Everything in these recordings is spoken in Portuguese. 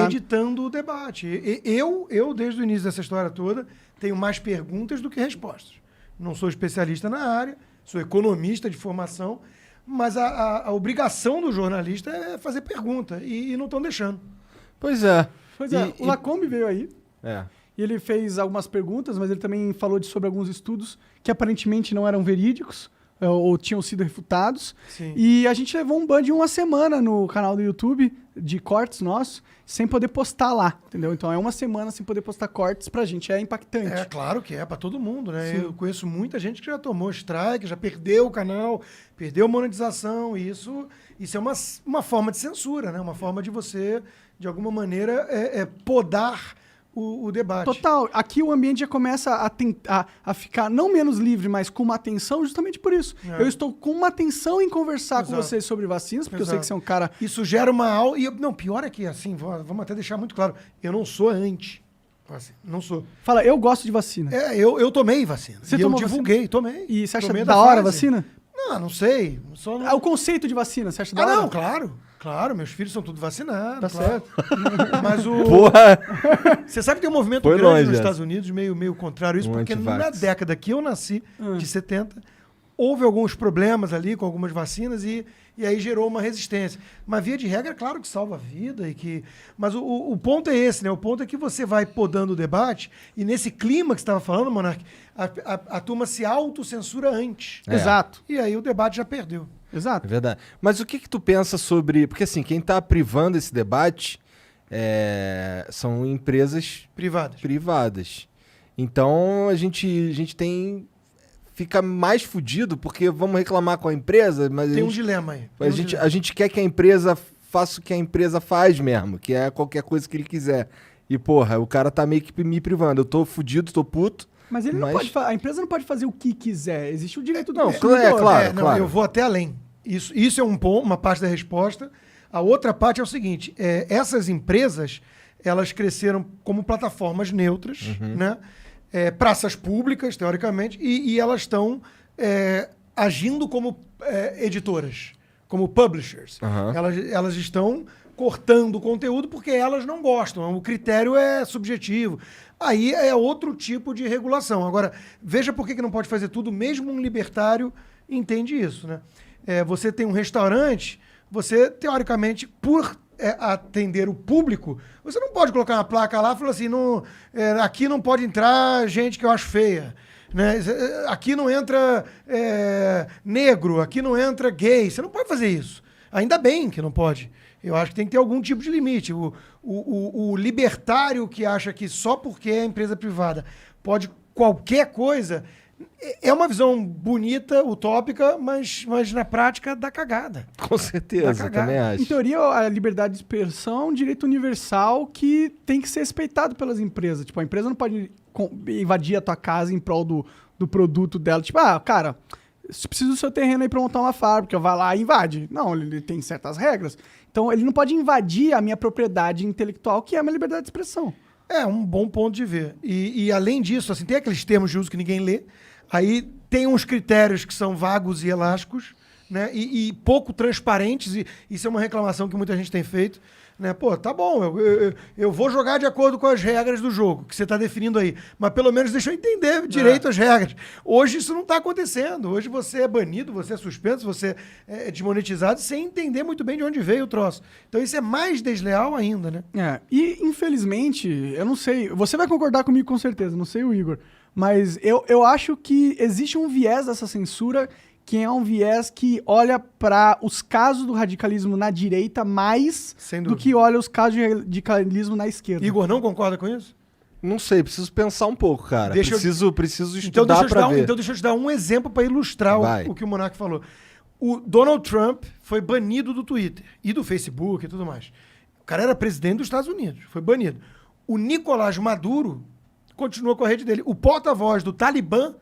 editando o debate. Eu, desde o início dessa história toda, tenho mais perguntas do que respostas. Não sou especialista na área, sou economista de formação, mas a obrigação do jornalista é fazer pergunta, e não estão deixando. Pois é. O Lacombe veio aí. É. E ele fez algumas perguntas, mas ele também falou sobre alguns estudos que aparentemente não eram verídicos ou tinham sido refutados. Sim. E a gente levou um ban de uma semana no canal do YouTube de cortes nosso, sem poder postar lá, entendeu? Então é uma semana sem poder postar cortes, pra gente é impactante. É claro que é, para todo mundo, né? Sim. Eu conheço muita gente que já tomou strike, já perdeu o canal, perdeu monetização, e isso é uma forma de censura, né? Uma forma de você, de alguma maneira, podar o debate. Total. Aqui o ambiente já começa a ficar não menos livre, mas com uma atenção justamente por isso. É. Eu estou com uma atenção em conversar com Exato. vocês sobre vacinas, porque eu sei Exato. que você é um cara... Isso gera uma aula. Não, pior é que, assim, vamos até deixar muito claro, eu não sou anti. Assim, não sou. Fala, eu gosto de vacina. Eu tomei vacina. Você e eu tomou divulguei, tomei. E você acha Tomei da hora a Pfizer. vacina? Não sei. Só não... O conceito de vacina, você acha da hora? não, claro. Claro, meus filhos são tudo vacinados. Tá claro. certo. Mas Porra! você sabe que tem um movimento Foi grande longe nos essa. Estados Unidos, meio contrário a isso, porque na antivax. década que eu nasci, de 70, houve alguns problemas ali com algumas vacinas e aí gerou uma resistência. Mas via de regra, é claro que salva a vida. Mas o ponto é esse, né? O ponto é que você vai podando o debate e nesse clima que você estava falando, Monark, a turma se autocensura antes. É. Exato. E aí o debate já perdeu. É Exato. verdade. Mas o que tu pensa sobre... Porque assim, quem tá privando esse debate são empresas privadas. Então a gente fica mais fudido porque vamos reclamar com a empresa, mas Tem um dilema aí. a gente quer que a empresa faça o que a empresa faz mesmo, que é qualquer coisa que ele quiser. E porra, o cara tá meio que me privando. Eu tô fudido, tô puto. Mas ele não pode a empresa não pode fazer o que quiser. Existe o direito do Não, consumidor. claro. Eu vou até além. Isso é uma parte da resposta. A outra parte é o seguinte: essas empresas, elas cresceram como plataformas neutras, né? Praças públicas, teoricamente, e elas estão agindo como editoras, como publishers. Elas estão cortando o conteúdo porque elas não gostam. O critério é subjetivo. Aí é outro tipo de regulação. Agora, veja por que não pode fazer tudo, mesmo um libertário entende isso, né? Você tem um restaurante, você, teoricamente, por atender o público, você não pode colocar uma placa lá e falar assim, aqui não pode entrar gente que eu acho feia. Né? Aqui não entra negro, aqui não entra gay. Você não pode fazer isso. Ainda bem que não pode. Eu acho que tem que ter algum tipo de limite. O libertário que acha que só porque é empresa privada pode qualquer coisa, é uma visão bonita, utópica, mas na prática dá cagada. Com certeza, também acho. Em teoria, a liberdade de expressão é um direito universal que tem que ser respeitado pelas empresas. Tipo, a empresa não pode invadir a tua casa em prol do produto dela. Tipo, cara, se precisa do seu terreno aí pra montar uma fábrica, vai lá e invade. Não, ele tem certas regras. Então, ele não pode invadir a minha propriedade intelectual, que é a minha liberdade de expressão. É um bom ponto de ver. E além disso, assim, tem aqueles termos de uso que ninguém lê. Aí tem uns critérios que são vagos e elásticos, né? E pouco transparentes. E isso é uma reclamação que muita gente tem feito. Né? Pô, tá bom, eu vou jogar de acordo com as regras do jogo que você está definindo aí. Mas pelo menos deixa eu entender direito as regras. Hoje isso não está acontecendo. Hoje você é banido, você é suspenso, você é desmonetizado sem entender muito bem de onde veio o troço. Então isso é mais desleal ainda, né? E infelizmente, eu não sei, você vai concordar comigo com certeza, não sei o Igor, mas eu acho que existe um viés dessa censura que é um viés que olha para os casos do radicalismo na direita mais do que olha os casos de radicalismo na esquerda. Igor, não concorda com isso? Não sei, preciso pensar um pouco, cara. Preciso então estudar pra ver. Então deixa eu te dar um exemplo para ilustrar o que o Monark falou. O Donald Trump foi banido do Twitter e do Facebook e tudo mais. O cara era presidente dos Estados Unidos, foi banido. O Nicolás Maduro continua com a rede dele. O porta-voz do Talibã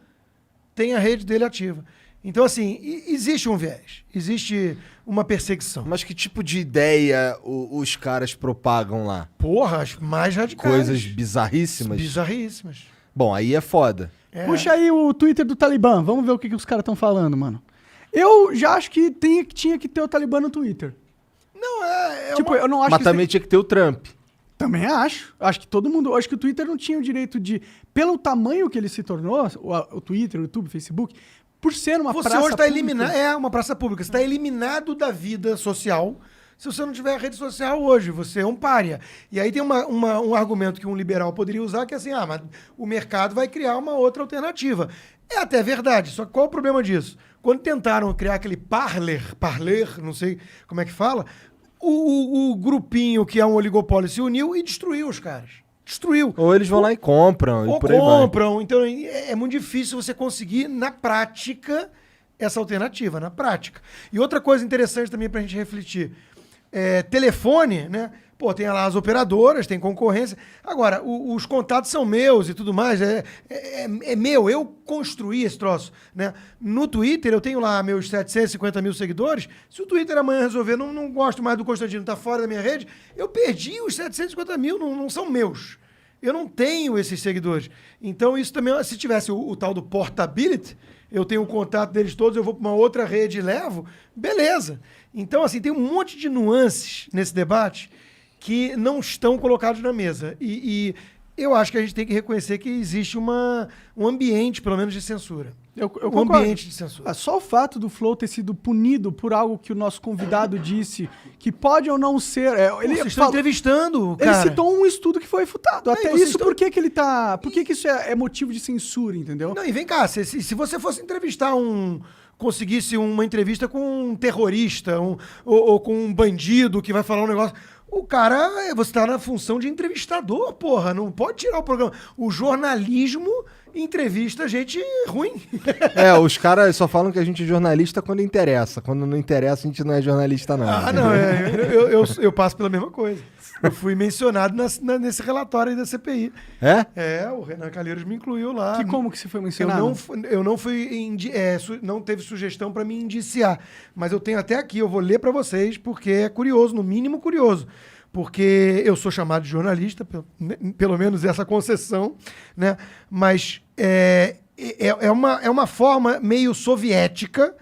tem a rede dele ativa. Então, assim, existe um viés, existe uma perseguição. Mas que tipo de ideia os caras propagam lá? Porra, as mais radicais. Coisas bizarríssimas? Bizarríssimas. Bom, aí é foda. Puxa aí o Twitter do Talibã, vamos ver o que os caras estão falando, mano. Eu já acho que tinha que ter o Talibã no Twitter. Não, tipo, eu não acho Mas que também tinha que ter o Trump. Também acho. Acho que todo mundo... Acho que o Twitter não tinha o direito de... Pelo tamanho que ele se tornou, o Twitter, o YouTube, o Facebook, por ser uma praça pública... Você hoje está eliminado... É, uma praça pública. Você está eliminado da vida social se você não tiver rede social hoje. Você é um pária. E aí tem um argumento que um liberal poderia usar, que é assim, mas o mercado vai criar uma outra alternativa. É até verdade. Só que qual é o problema disso? Quando tentaram criar aquele Parler, não sei como é que fala, o grupinho que é um oligopólio se uniu e destruiu os caras. Destruiu. Ou eles vão lá e compram. Ou e por aí compram. Vai. Então é muito difícil você conseguir, na prática, essa alternativa. Na prática. E outra coisa interessante também pra gente refletir. Telefone, né? Pô, tem lá as operadoras, tem concorrência. Agora, os contatos são meus e tudo mais. É meu, eu construí esse troço, né? No Twitter, eu tenho lá meus 750 mil seguidores. Se o Twitter amanhã resolver, não gosto mais do Constantino, tá fora da minha rede, eu perdi os 750 mil, não são meus. Eu não tenho esses seguidores. Então, isso também, se tivesse o tal do portability, eu tenho o contato deles todos, eu vou para uma outra rede e levo, beleza. Então, assim, tem um monte de nuances nesse debate que não estão colocados na mesa. E eu acho que a gente tem que reconhecer que existe um ambiente, pelo menos, de censura. Eu concordo. Ambiente de censura. Só o fato do Flow ter sido punido por algo que o nosso convidado disse, que pode ou não ser... Vocês estão entrevistando, cara. Ele citou um estudo que foi refutado. Até isso, estão... por que ele tá... Por que isso é motivo de censura, entendeu? Não, e vem cá, se você fosse entrevistar conseguisse uma entrevista com um terrorista ou com um bandido que vai falar um negócio... O cara, você tá na função de entrevistador, porra. Não pode tirar o programa. O jornalismo entrevista gente ruim. Os caras só falam que a gente é jornalista quando interessa. Quando não interessa, a gente não é jornalista, não. Eu passo pela mesma coisa. Eu fui mencionado nesse relatório aí da CPI. O Renan Calheiros me incluiu lá. Como que você foi mencionado? Eu não fui... não teve sugestão para me indiciar. Mas eu tenho até aqui, eu vou ler para vocês, porque é curioso, no mínimo curioso. Porque eu sou chamado de jornalista, pelo menos essa concessão, né? Mas é uma forma meio soviética,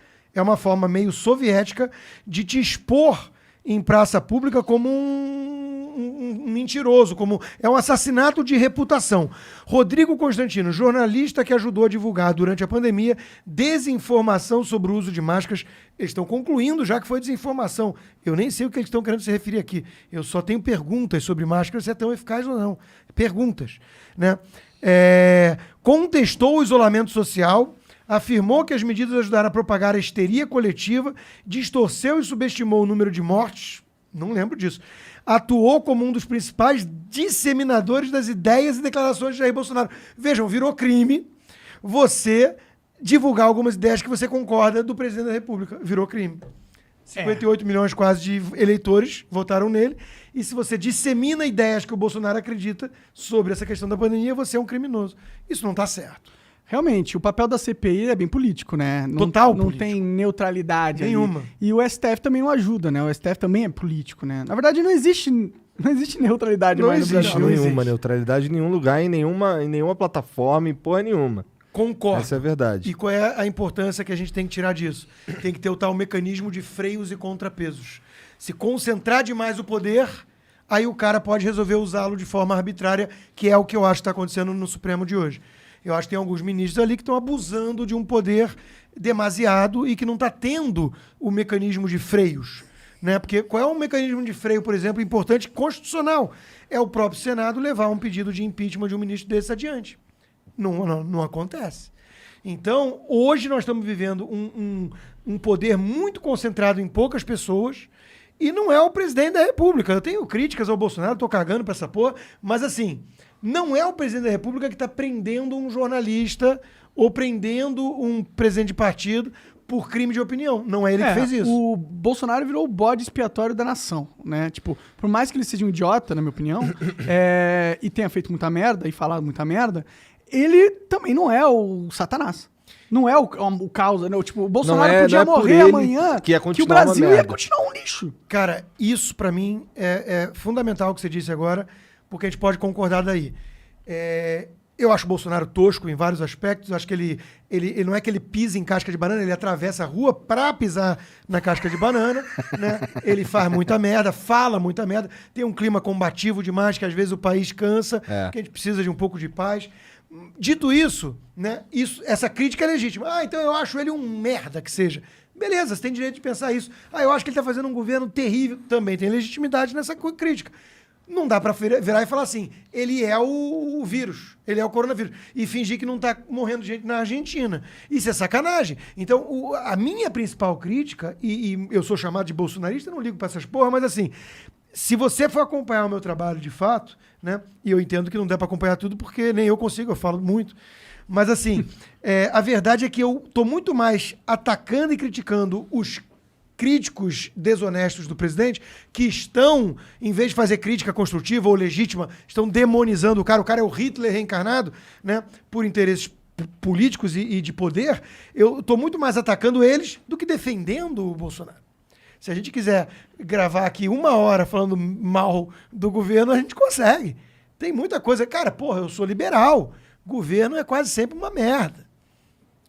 de te expor em praça pública como um mentiroso, é um assassinato de reputação. Rodrigo Constantino, jornalista que ajudou a divulgar durante a pandemia desinformação sobre o uso de máscaras. Eles estão concluindo já que foi desinformação. Eu nem sei o que eles estão querendo se referir aqui. Eu só tenho perguntas sobre máscaras, se é tão eficaz ou não. Perguntas, né? Contestou o isolamento social, afirmou que as medidas ajudaram a propagar a histeria coletiva, distorceu e subestimou o número de mortes, não lembro disso, atuou como um dos principais disseminadores das ideias e declarações de Jair Bolsonaro. Vejam, virou crime você divulgar algumas ideias que você concorda do presidente da República. Virou crime. 58 milhões quase de eleitores votaram nele. E se você dissemina ideias que o Bolsonaro acredita sobre essa questão da pandemia, você é um criminoso. Isso não está certo. Realmente, o papel da CPI é bem político, né? Total não político. Tem neutralidade nenhuma. Ali. E o STF também não ajuda, né? O STF também é político, né? Na verdade, não existe neutralidade mais no Brasil. Não existe nenhuma neutralidade em nenhum lugar, em nenhuma plataforma, em porra nenhuma. Concordo. Essa é a verdade. E qual é a importância que a gente tem que tirar disso? Tem que ter o tal mecanismo de freios e contrapesos. Se concentrar demais o poder, aí o cara pode resolver usá-lo de forma arbitrária, que é o que eu acho que está acontecendo no Supremo de hoje. Eu acho que tem alguns ministros ali que estão abusando de um poder demasiado e que não está tendo o mecanismo de freios. Né? Porque qual é o mecanismo de freio, por exemplo, importante constitucional? É o próprio Senado levar um pedido de impeachment de um ministro desse adiante. Não acontece. Então, hoje nós estamos vivendo um poder muito concentrado em poucas pessoas e não é o presidente da República. Eu tenho críticas ao Bolsonaro, estou cagando para essa porra, mas assim... Não é o presidente da República que está prendendo um jornalista ou prendendo um presidente de partido por crime de opinião. Não é ele que fez isso. O Bolsonaro virou o bode expiatório da nação, né? Tipo, por mais que ele seja um idiota, na minha opinião, e tenha feito muita merda e falado muita merda, ele também não é o Satanás. Não é o caos. Não, tipo, o Bolsonaro podia morrer amanhã que o Brasil ia continuar um lixo. Cara, isso pra mim é fundamental o que você disse agora, porque a gente pode concordar daí. Eu acho o Bolsonaro tosco em vários aspectos. Eu acho que ele não é que ele pisa em casca de banana, ele atravessa a rua pra pisar na casca de banana, né? Ele faz muita merda, fala muita merda. Tem um clima combativo demais, que às vezes o país cansa, que a gente precisa de um pouco de paz. Dito isso, né? Essa crítica é legítima. Então eu acho ele um merda que seja. Beleza, você tem direito de pensar isso. Eu acho que ele tá fazendo um governo terrível. Também tem legitimidade nessa crítica. Não dá pra virar e falar assim, ele é o vírus, ele é o coronavírus, e fingir que não tá morrendo gente na Argentina. Isso é sacanagem. Então, a minha principal crítica, e eu sou chamado de bolsonarista, não ligo pra essas porra, mas assim, se você for acompanhar o meu trabalho de fato, né, e eu entendo que não dá pra acompanhar tudo, porque nem eu consigo, eu falo muito, mas assim, a verdade é que eu tô muito mais atacando e criticando os críticos desonestos do presidente, que estão, em vez de fazer crítica construtiva ou legítima, estão demonizando o cara é o Hitler reencarnado, né, por interesses políticos e de poder. Eu estou muito mais atacando eles do que defendendo o Bolsonaro. Se a gente quiser gravar aqui 1 hora falando mal do governo, a gente consegue. Tem muita coisa. Cara, eu sou liberal. Governo é quase sempre uma merda.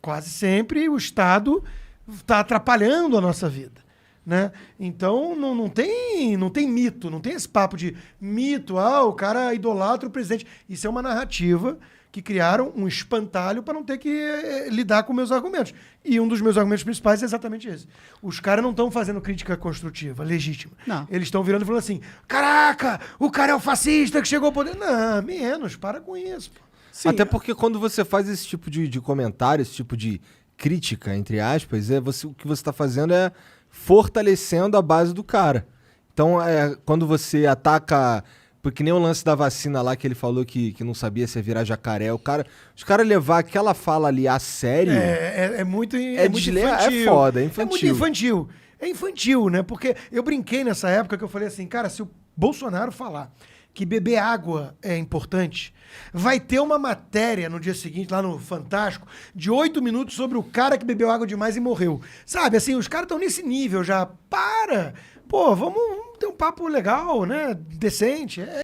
Quase sempre o Estado está atrapalhando a nossa vida, né? Então não tem mito, não tem esse papo de mito, o cara idolatra o presidente. Isso é uma narrativa que criaram um espantalho para não ter que lidar com meus argumentos. E um dos meus argumentos principais é exatamente esse. Os caras não estão fazendo crítica construtiva, legítima. Não. Eles estão virando e falando assim, caraca, o cara é o fascista que chegou ao poder. Não, menos, para com isso. Pô. Sim, até porque quando você faz esse tipo de comentário, esse tipo de crítica, entre aspas, o que você está fazendo é fortalecendo a base do cara. Então, quando você ataca... Porque nem o lance da vacina lá, que ele falou que não sabia se ia virar jacaré. Os caras levar aquela fala ali a sério... É muito infantil. É foda, é infantil. É muito infantil. É infantil, né? Porque eu brinquei nessa época que eu falei assim, cara, se o Bolsonaro falar que beber água é importante, vai ter uma matéria no dia seguinte, lá no Fantástico, de 8 minutos sobre o cara que bebeu água demais e morreu. Sabe, assim, os caras estão nesse nível já. Para! Pô, vamos ter um papo legal, né? Decente.